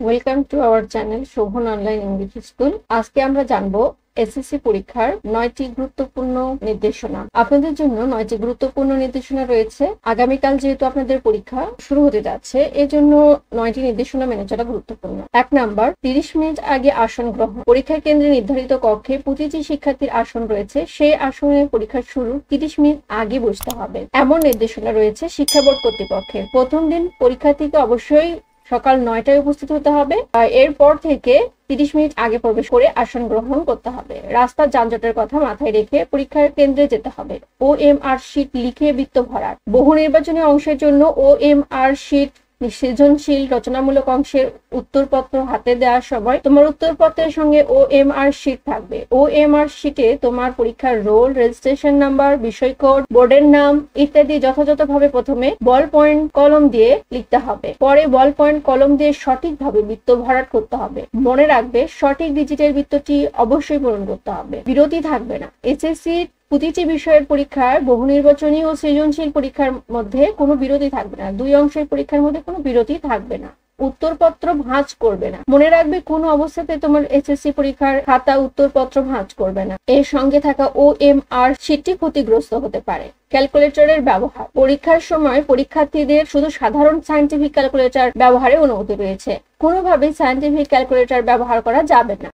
Welcome to our channel Shobhan online English school. আজকে আমরা জানবো এসএসসি পরীক্ষার 9টি গুরুত্বপূর্ণ নির্দেশনা। আপনাদের জন্য 9টি গুরুত্বপূর্ণ নির্দেশনা রয়েছে। আগামীকাল যেহেতু আপনাদের পরীক্ষা শুরু হতে যাচ্ছে, এজন্য 9টি নির্দেশনা মেনে চলা গুরুত্বপূর্ণ। 1 নাম্বার, 30 মিনিট আগে আসন গ্রহণ। পরীক্ষা কেন্দ্রে নির্ধারিত কক্ষে প্রতিটি শিক্ষার্থীর আসন রয়েছে, সেই আসনে পরীক্ষা শুরু 30 মিনিট আগে বসতে হবে, এমন নির্দেশনা রয়েছে শিক্ষা বোর্ড কর্তৃপক্ষের। প্রথম দিন পরীক্ষার্থীকে অবশ্যই সকাল 9টায় উপস্থিত হতে হবে। এরপর থেকে 30 মিনিট আগে প্রবেশ করে আসন গ্রহণ করতে হবে। রাস্তার যানজটের কথা মাথায় রেখে পরীক্ষার কেন্দ্রে যেতে হবে। OMR শীট লিখে বৃত্ত ভরাট। বহু নির্বাচনী অংশের জন্য OMR শীট সৃজনশীল রচনামূলক অংশের উত্তরপত্র হাতে দেওয়ার সময় তোমার উত্তরপত্রের সঙ্গে OMR শীট থাকবে। OMR শীটে তোমার পরীক্ষার রোল, রেজিস্ট্রেশন নাম্বার, বিষয় কোড, বোর্ডের নাম ইত্যাদি যথাযথভাবে প্রথমে বল পয়েন্ট কলম দিয়ে লিখতে হবে। পরে বল পয়েন্ট কলম দিয়ে সঠিকভাবে বৃত্ত ভরাট করতে হবে। মনে রাখবে, সঠিক ডিজিটের বৃত্তটি অবশ্যই পূরণ করতে হবে। বিরতি থাকবে না। এসএসসি প্রতিটি বিষয়ের পরীক্ষার বহু নির্বাচনী ও সৃজনশীল পরীক্ষার মধ্যে কোনো বিরতি থাকবে না। দুই অংশের পরীক্ষার মধ্যে কোনো বিরতি থাকবে না। উত্তরপত্র ভাঁজ করবে না। মনে রাখবে, কোনো অবস্থাতে তোমার এসএসসি পরীক্ষার খাতা উত্তরপত্র ভাঁজ করবে না। এর সঙ্গে থাকা OMR শীটটি ক্ষতিগ্রস্ত হতে পারে। ক্যালকুলেটরের ব্যবহার। পরীক্ষার সময় পরীক্ষার্থীদের শুধু সাধারণ সায়েন্টিফিক ক্যালকুলেটর ব্যবহারের অনুমতি রয়েছে। কোনোভাবেই সায়েন্টিফিক ক্যালকুলেটর ব্যবহার করা যাবে না।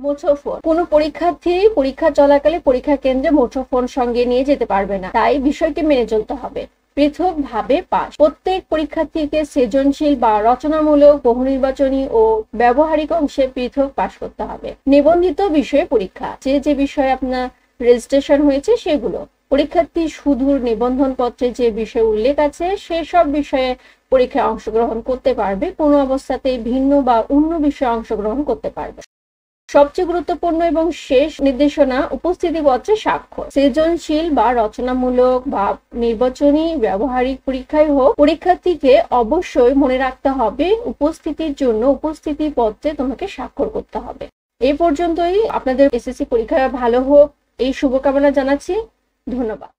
মুঠোফোন। কোনো পরীক্ষার্থী পরীক্ষা চলাকালে পরীক্ষা কেন্দ্রে মুঠোফোন সঙ্গে নিয়ে যেতে পারবে না, তাই বিষয়টি মেনে চলতে হবে। পৃথকভাবে পাস। প্রত্যেক পরীক্ষার্থীকে সৃজনশীল বা রচনামূলক, বহু নির্বাচনী ও ব্যবহারিক অংশে পৃথক পাস করতে হবে। নিবন্ধিত বিষয়ে পরীক্ষা। যে বিষয়ে আপনার রেজিস্ট্রেশন হয়েছে সেগুলো। পরীক্ষার্থী শুধু নিবন্ধন পত্রে যে বিষয় উল্লেখ আছে সেসব বিষয়ে পরীক্ষায় অংশগ্রহণ করতে পারবে। কোনো অবস্থাতেই ভিন্ন বা অন্য বিষয়ে অংশগ্রহণ করতে পারবে। সবচেয়ে গুরুত্বপূর্ণ এবং শেষ নির্দেশনা, উপস্থিতিপত্রে স্বাক্ষর। সৃজনশীল বা রচনামূলক বা নির্বাচনী ব্যবহারিক পরীক্ষায় হোক, পরীক্ষার্থীকে অবশ্যই মনে রাখতে হবে উপস্থিতির জন্য উপস্থিতিপত্রে তোমাকে স্বাক্ষর করতে হবে। এই পর্যন্তই। আপনাদের এসএসসি পরীক্ষা ভালো হোক এই শুভকামনা জানাচ্ছি। ধন্যবাদ।